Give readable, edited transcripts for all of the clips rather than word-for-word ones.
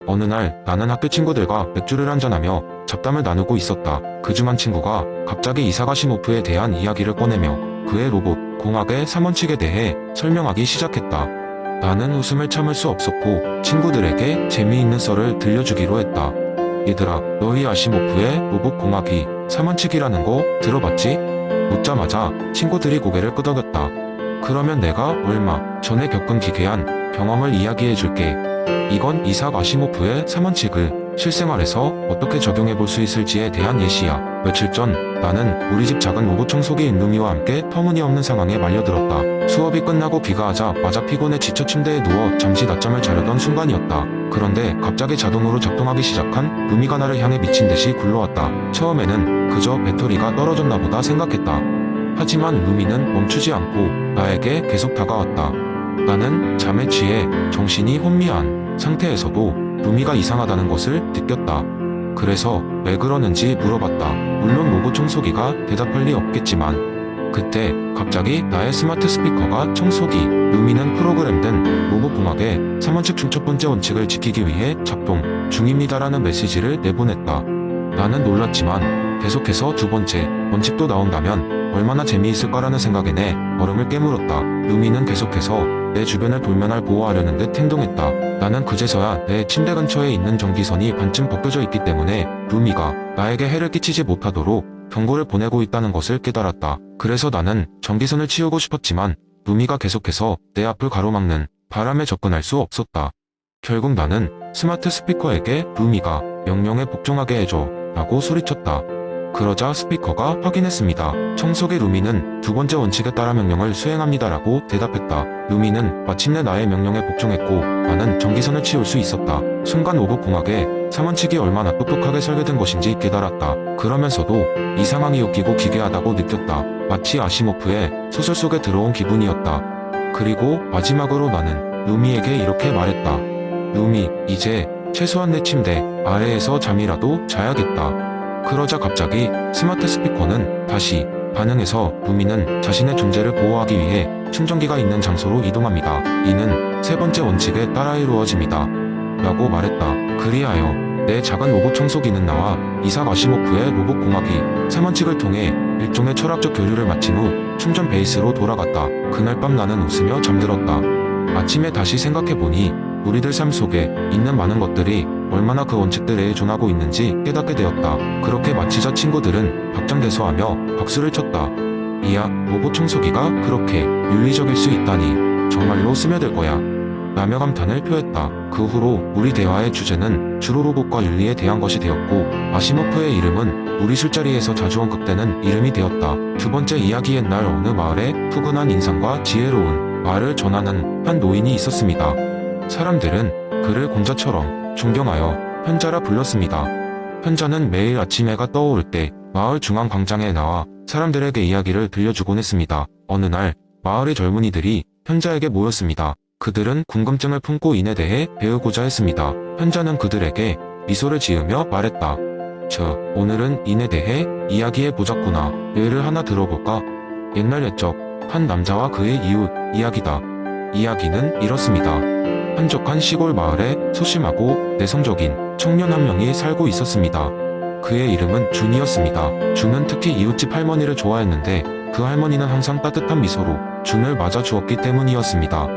어느 날 나는 학교 친구들과 맥주를 한잔하며 잡담을 나누고 있었다. 그중 한 친구가 갑자기 이삭 아시모프에 대한 이야기를 꺼내며 그의 로봇, 공학의 3원칙에 대해 설명하기 시작했다. 나는 웃음을 참을 수 없었고 친구들에게 재미있는 썰을 들려주기로 했다. 얘들아, 너희 아시모프의 로봇 공학이 3원칙이라는 거 들어봤지? 묻자마자 친구들이 고개를 끄덕였다. 그러면 내가 얼마 전에 겪은 기괴한 경험을 이야기해 줄게. 이건 이삭 아시모프의 3원칙을 실생활에서 어떻게 적용해 볼 수 있을지에 대한 예시야. 며칠 전 나는 우리 집 작은 로봇 청소기인 루미와 함께 터무니없는 상황에 말려들었다. 수업이 끝나고 비가하자마자 피곤해 지쳐 침대에 누워 잠시 낮잠을 자려던 순간이었다. 그런데 갑자기 자동으로 작동하기 시작한 루미가 나를 향해 미친 듯이 굴러왔다. 처음에는 그저 배터리가 떨어졌나 보다 생각했다. 하지만 루미는 멈추지 않고 나에게 계속 다가왔다. 나는 잠에 취해 정신이 혼미한 상태에서도 루미가 이상하다는 것을 느꼈다. 그래서 왜 그러는지 물어봤다. 물론 로봇 청소기가 대답할 리 없겠지만 그때 갑자기 나의 스마트 스피커가 청소기 루미는 프로그램된 로봇 공학의 3원칙 중 첫 번째 원칙을 지키기 위해 작동 중입니다라는 메시지를 내보냈다. 나는 놀랐지만 계속해서 두 번째 원칙도 나온다면 얼마나 재미있을까라는 생각에 내 얼음을 깨물었다. 루미는 계속해서 내 주변을 돌면할 보호하려는 듯 행동했다. 나는 그제서야 내 침대 근처에 있는 전기선이 반쯤 벗겨져 있기 때문에 루미가 나에게 해를 끼치지 못하도록 경고를 보내고 있다는 것을 깨달았다. 그래서 나는 전기선을 치우고 싶었지만 루미가 계속해서 내 앞을 가로막는 바람에 접근할 수 없었다. 결국 나는 스마트 스피커에게 루미가 명령에 복종하게 해줘 라고 소리쳤다. 그러자 스피커가 확인했습니다. 청소기 루미는 두 번째 원칙에 따라 명령을 수행합니다라고 대답했다. 루미는 마침내 나의 명령에 복종했고 나는 전기선을 치울 수 있었다. 순간 로봇 공학의 3원칙이 얼마나 똑똑하게 설계된 것인지 깨달았다. 그러면서도 이 상황이 웃기고 기괴하다고 느꼈다. 마치 아시모프의 소설 속에 들어온 기분이었다. 그리고 마지막으로 나는 루미에게 이렇게 말했다. 루미, 이제 최소한 내 침대 아래에서 잠이라도 자야겠다. 그러자 갑자기 스마트 스피커는 다시 반응해서 루미는 자신의 존재를 보호하기 위해 충전기가 있는 장소로 이동합니다. 이는 세 번째 원칙에 따라 이루어집니다. 라고 말했다. 그리하여 내 작은 로봇 청소기는 나와 이삭 아시모프의 로봇 공학이 3원칙을 통해 일종의 철학적 교류를 마친 후 충전 베이스로 돌아갔다. 그날 밤 나는 웃으며 잠들었다. 아침에 다시 생각해보니 우리들 삶 속에 있는 많은 것들이 얼마나 그 원칙들에 의존하고 있는지 깨닫게 되었다. 그렇게 마치자 친구들은 박장대소하며 박수를 쳤다. 이야, 로봇 청소기가 그렇게 윤리적일 수 있다니 정말로 스며들 거야 라며 감탄을 표했다. 그 후로 우리 대화의 주제는 주로 로봇과 윤리에 대한 것이 되었고 아시모프의 이름은 우리 술자리에서 자주 언급되는 이름이 되었다. 두 번째 이야기. 옛날 어느 마을에 푸근한 인상과 지혜로운 말을 전하는 한 노인이 있었습니다. 사람들은 그를 공자처럼 존경하여 현자라 불렀습니다. 현자는 매일 아침 해가 떠오를 때 마을 중앙 광장에 나와 사람들에게 이야기를 들려주곤 했습니다. 어느 날 마을의 젊은이들이 현자에게 모였습니다. 그들은 궁금증을 품고 인에 대해 배우고자 했습니다. 현자는 그들에게 미소를 지으며 말했다. 오늘은 인에 대해 이야기해 보자꾸나. 예를 하나 들어볼까? 옛날 옛적 한 남자와 그의 이웃 이야기다. 이야기는 이렇습니다. 한적한 시골 마을에 소심하고 내성적인 청년 한 명이 살고 있었습니다. 그의 이름은 준이었습니다. 준은 특히 이웃집 할머니를 좋아했는데 그 할머니는 항상 따뜻한 미소로 준을 맞아주었기 때문이었습니다.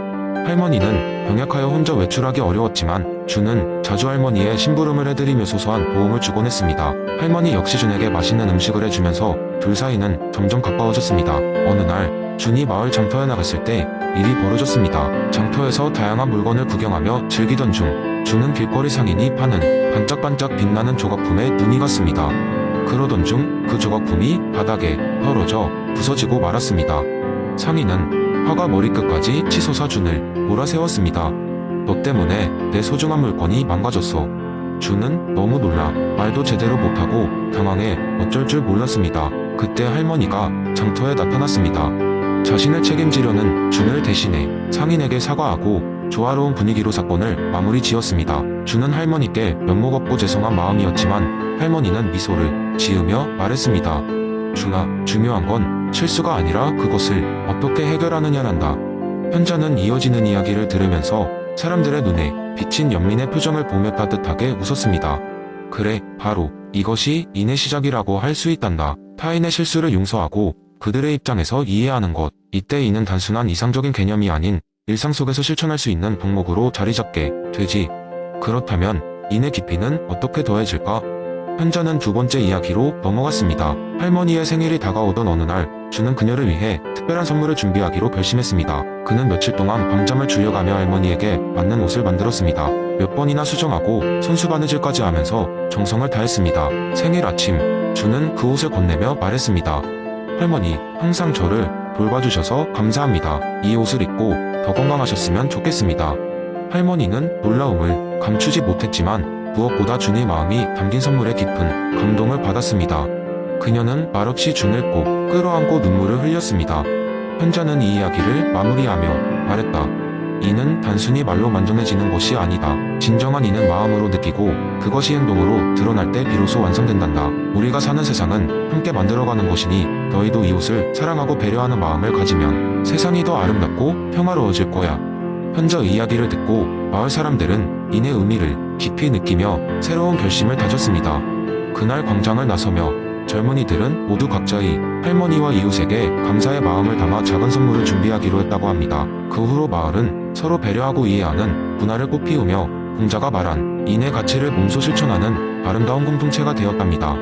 할머니는 병약하여 혼자 외출하기 어려웠지만 준은 자주 할머니의 심부름을 해드리며 소소한 도움을 주곤 했습니다. 할머니 역시 준에게 맛있는 음식을 해주면서 둘 사이는 점점 가까워졌습니다. 어느 날 준이 마을 장터에 나갔을 때 일이 벌어졌습니다. 장터에서 다양한 물건을 구경하며 즐기던 중 준은 길거리 상인이 파는 반짝반짝 빛나는 조각품에 눈이 갔습니다. 그러던 중 그 조각품이 바닥에 떨어져 부서지고 말았습니다. 상인은 화가 머리끝까지 치솟아 준을 몰아세웠습니다. 너 때문에 내 소중한 물건이 망가졌어. 준은 너무 놀라 말도 제대로 못하고 당황해 어쩔 줄 몰랐습니다. 그때 할머니가 장터에 나타났습니다. 자신을 책임지려는 준을 대신해 상인에게 사과하고 조화로운 분위기로 사건을 마무리 지었습니다. 준은 할머니께 면목 없고 죄송한 마음이었지만 할머니는 미소를 지으며 말했습니다. 준아, 중요한 건 실수가 아니라 그것을 어떻게 해결하느냐란다. 현자는 이어지는 이야기를 들으면서 사람들의 눈에 비친 연민의 표정을 보며 따뜻하게 웃었습니다. 그래, 바로 이것이 인의 시작이라고 할 수 있단다. 타인의 실수를 용서하고 그들의 입장에서 이해하는 것. 이때 인은 단순한 이상적인 개념이 아닌 일상 속에서 실천할 수 있는 덕목으로 자리 잡게 되지. 그렇다면 인의 깊이는 어떻게 더해질까? 현자는 두 번째 이야기로 넘어갔습니다. 할머니의 생일이 다가오던 어느 날, 주는 그녀를 위해 특별한 선물을 준비하기로 결심했습니다. 그는 며칠 동안 밤잠을 줄여가며 할머니에게 맞는 옷을 만들었습니다. 몇 번이나 수정하고 손수바느질까지 하면서 정성을 다했습니다. 생일 아침, 주는 그 옷을 건네며 말했습니다. 할머니, 항상 저를 돌봐주셔서 감사합니다. 이 옷을 입고 더 건강하셨으면 좋겠습니다. 할머니는 놀라움을 감추지 못했지만 무엇보다 준의 마음이 담긴 선물에 깊은 감동을 받았습니다. 그녀는 말없이 준을 꼭 끌어안고 눈물을 흘렸습니다. 현자는 이 이야기를 마무리하며 말했다. 이는 단순히 말로 만족해지는 것이 아니다. 진정한 이는 마음으로 느끼고 그것이 행동으로 드러날 때 비로소 완성된단다. 우리가 사는 세상은 함께 만들어가는 것이니 너희도 이 옷을 사랑하고 배려하는 마음을 가지면 세상이 더 아름답고 평화로워질 거야. 현자 이야기를 듣고 마을 사람들은 인의 의미를 깊이 느끼며 새로운 결심을 다졌습니다. 그날 광장을 나서며 젊은이들은 모두 각자의 할머니와 이웃에게 감사의 마음을 담아 작은 선물을 준비하기로 했다고 합니다. 그 후로 마을은 서로 배려하고 이해하는 문화를 꽃피우며 공자가 말한 인의 가치를 몸소 실천하는 아름다운 공동체가 되었답니다.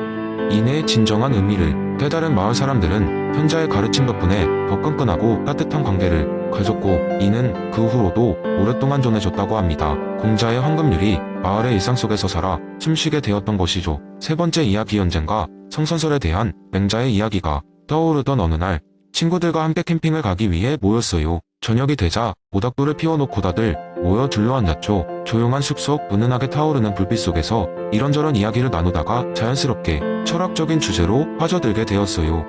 인의 진정한 의미를 깨달은 마을 사람들은 현자의 가르침 덕분에 더 끈끈하고 따뜻한 관계를 가졌고 이는 그 후로도 오랫동안 전해졌다고 합니다. 공자의 황금률이 마을의 일상 속에서 살아 숨쉬게 되었던 것이죠. 세 번째 이야기 연쟁과 성선설에 대한 맹자의 이야기가 떠오르던 어느 날 친구들과 함께 캠핑을 가기 위해 모였어요. 저녁이 되자 모닥불을 피워놓고 다들 모여 둘러앉았죠. 조용한 숲속 은은하게 타오르는 불빛 속에서 이런저런 이야기를 나누다가 자연스럽게 철학적인 주제로 빠져들게 되었어요.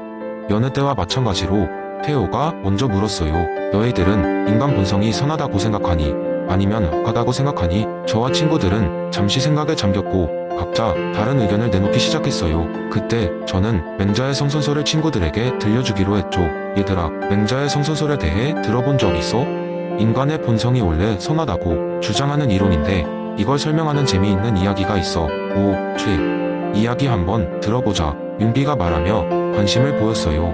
여느 때와 마찬가지로 태호가 먼저 물었어요. 너희들은 인간 본성이 선하다고 생각하니 아니면 악하다고 생각하니? 저와 친구들은 잠시 생각에 잠겼고 각자 다른 의견을 내놓기 시작했어요. 그때 저는 맹자의 성선설을 친구들에게 들려주기로 했죠. 얘들아, 맹자의 성선설에 대해 들어본 적 있어? 인간의 본성이 원래 선하다고 주장하는 이론인데 이걸 설명하는 재미있는 이야기가 있어. 오, 이야기 한번 들어보자. 윤비가 말하며 관심을 보였어요.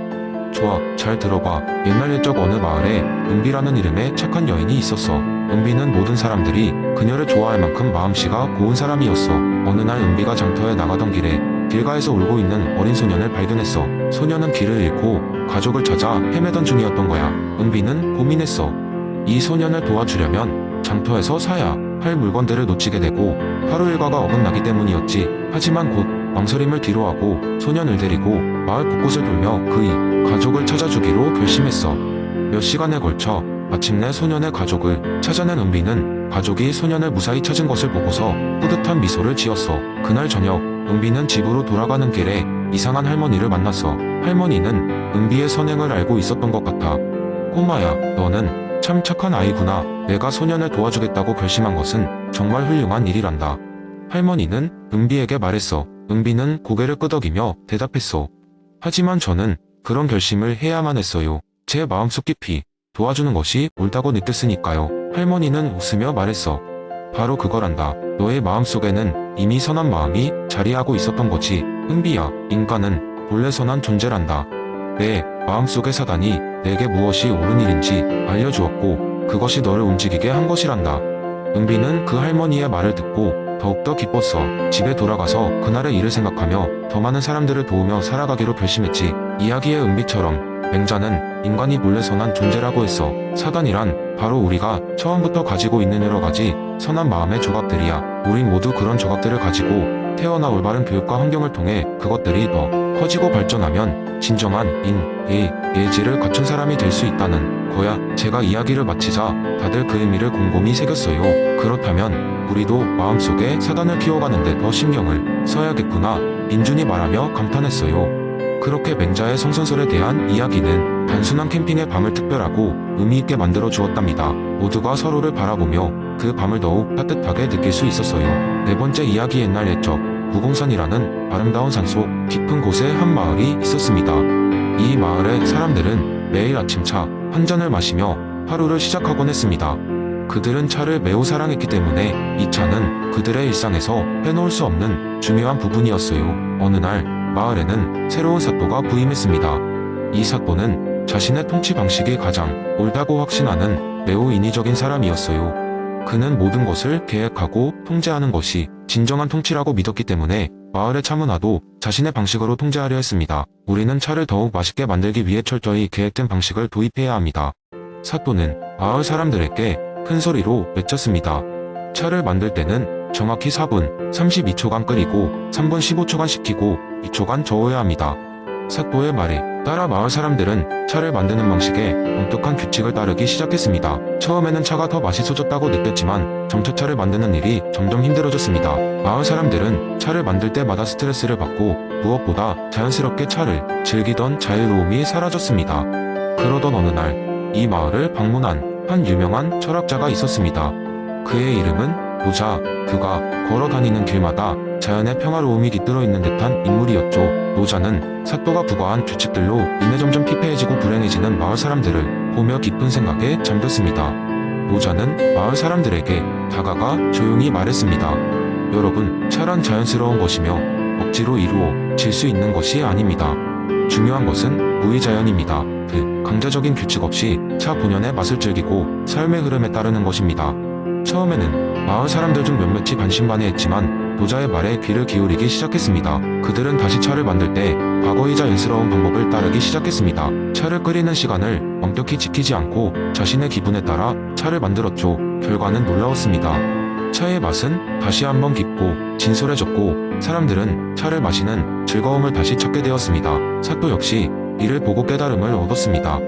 좋아, 잘 들어봐. 옛날 옛적 어느 마을에 은비라는 이름의 착한 여인이 있었어. 은비는 모든 사람들이 그녀를 좋아할 만큼 마음씨가 고운 사람이었어. 어느 날 은비가 장터에 나가던 길에 길가에서 울고 있는 어린 소년을 발견했어. 소년은 길을 잃고 가족을 찾아 헤매던 중이었던 거야. 은비는 고민했어. 이 소년을 도와주려면 장터에서 사야 할 물건들을 놓치게 되고 하루 일과가 어긋나기 때문이었지. 하지만 곧 망설임을 뒤로하고 소년을 데리고 마을 곳곳을 돌며 그의 가족을 찾아주기로 결심했어. 몇 시간에 걸쳐 마침내 소년의 가족을 찾아낸 은비는 가족이 소년을 무사히 찾은 것을 보고서 뿌듯한 미소를 지었어. 그날 저녁 은비는 집으로 돌아가는 길에 이상한 할머니를 만났어. 할머니는 은비의 선행을 알고 있었던 것 같아. 꼬마야, 너는 참 착한 아이구나. 내가 소년을 도와주겠다고 결심한 것은 정말 훌륭한 일이란다. 할머니는 은비에게 말했어. 은비는 고개를 끄덕이며 대답했어. 하지만 저는 그런 결심을 해야만 했어요. 제 마음속 깊이 도와주는 것이 옳다고 느꼈으니까요. 할머니는 웃으며 말했어. 바로 그거란다. 너의 마음속에는 이미 선한 마음이 자리하고 있었던 거지. 은비야, 인간은 본래 선한 존재란다. 내 마음속의 사단이 내게 무엇이 옳은 일인지 알려주었고 그것이 너를 움직이게 한 것이란다. 은비는 그 할머니의 말을 듣고 더욱더 기뻤어. 집에 돌아가서 그날의 일을 생각하며 더 많은 사람들을 도우며 살아가기로 결심했지. 이야기의 은비처럼 맹자는 인간이 본래 선한 존재라고 했어. 사단이란 바로 우리가 처음부터 가지고 있는 여러 가지 선한 마음의 조각들이야. 우린 모두 그런 조각들을 가지고 태어나 올바른 교육과 환경을 통해 그것들이 더 커지고 발전하면 진정한 인의 예지를 갖춘 사람이 될 수 있다는 거야. 제가 이야기를 마치자 다들 그 의미를 곰곰이 새겼어요. 그렇다면 우리도 마음속에 사단을 키워가는데 더 신경을 써야겠구나. 인준이 말하며 감탄했어요. 그렇게 맹자의 성선설에 대한 이야기는 단순한 캠핑의 밤을 특별하고 의미있게 만들어 주었답니다. 모두가 서로를 바라보며 그 밤을 더욱 따뜻하게 느낄 수 있었어요. 네 번째 이야기 옛날 옛적 무공산이라는 아름다운 산속 깊은 곳에 한 마을이 있었습니다. 이 마을의 사람들은 매일 아침차 한 잔을 마시며 하루를 시작하곤 했습니다. 그들은 차를 매우 사랑했기 때문에 이 차는 그들의 일상에서 빼놓을 수 없는 중요한 부분이었어요. 어느 날 마을에는 새로운 사또가 부임했습니다. 이 사또는 자신의 통치 방식이 가장 옳다고 확신하는 매우 인위적인 사람이었어요. 그는 모든 것을 계획하고 통제하는 것이 진정한 통치라고 믿었기 때문에 마을의 차 문화도 자신의 방식으로 통제하려 했습니다. 우리는 차를 더욱 맛있게 만들기 위해 철저히 계획된 방식을 도입해야 합니다. 사또는 마을 사람들에게 큰 소리로 외쳤습니다. 차를 만들 때는 정확히 4분 32초간 끓이고 3분 15초간 식히고 2초간 저어야 합니다. 사또의 말에 따라 마을 사람들은 차를 만드는 방식에 엄격한 규칙을 따르기 시작했습니다. 처음에는 차가 더 맛있어졌다고 느꼈지만 점차 차를 만드는 일이 점점 힘들어졌습니다. 마을 사람들은 차를 만들 때마다 스트레스를 받고 무엇보다 자연스럽게 차를 즐기던 자유로움이 사라졌습니다. 그러던 어느 날 이 마을을 방문한 한 유명한 철학자가 있었습니다. 그의 이름은 노자. 그가 걸어 다니는 길마다 자연의 평화로움이 깃들어 있는 듯한 인물이었죠. 노자는 사또가 부과한 규칙들로 인해 점점 피폐해지고 불행해지는 마을 사람들을 보며 깊은 생각에 잠겼습니다. 노자는 마을 사람들에게 다가가 조용히 말했습니다. 여러분, 차란 자연스러운 것이며 억지로 이루어질 수 있는 것이 아닙니다. 중요한 것은 무의자연입니다. 강제적인 규칙 없이 차 본연의 맛을 즐기고 삶의 흐름에 따르는 것입니다. 처음에는 마을 사람들 중 몇몇이 반신반의했지만 노자의 말에 귀를 기울이기 시작했습니다. 그들은 다시 차를 만들 때 과거의 자연스러운 방법을 따르기 시작했습니다. 차를 끓이는 시간을 엄격히 지키지 않고 자신의 기분에 따라 차를 만들었죠. 결과는 놀라웠습니다. 차의 맛은 다시 한번 깊고 진솔해졌고 사람들은 차를 마시는 즐거움을 다시 찾게 되었습니다. 사또 역시 이를 보고 깨달음을 얻었습니다.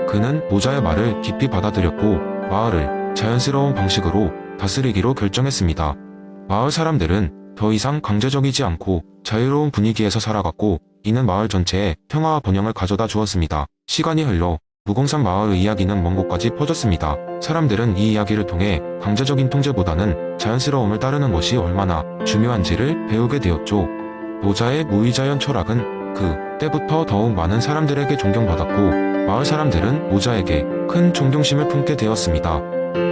그는 노자의 말을 깊이 받아들였고 마을을 자연스러운 방식으로 다스리기로 결정했습니다. 마을 사람들은 더 이상 강제적이지 않고 자유로운 분위기에서 살아갔고 이는 마을 전체에 평화와 번영을 가져다 주었습니다. 시간이 흘러 무공산 마을의 이야기는 먼 곳까지 퍼졌습니다. 사람들은 이 이야기를 통해 강제적인 통제보다는 자연스러움을 따르는 것이 얼마나 중요한지를 배우게 되었죠. 노자의 무의자연 철학은 그 때부터 더욱 많은 사람들에게 존경받았고 마을 사람들은 노자에게 큰 존경심을 품게 되었습니다.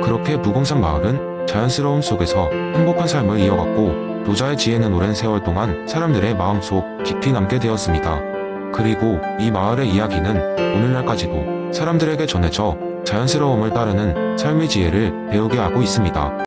그렇게 무공산 마을은 자연스러움 속에서 행복한 삶을 이어갔고 노자의 지혜는 오랜 세월 동안 사람들의 마음속 깊이 남게 되었습니다. 그리고 이 마을의 이야기는 오늘날까지도 사람들에게 전해져 자연스러움을 따르는 삶의 지혜를 배우게 하고 있습니다.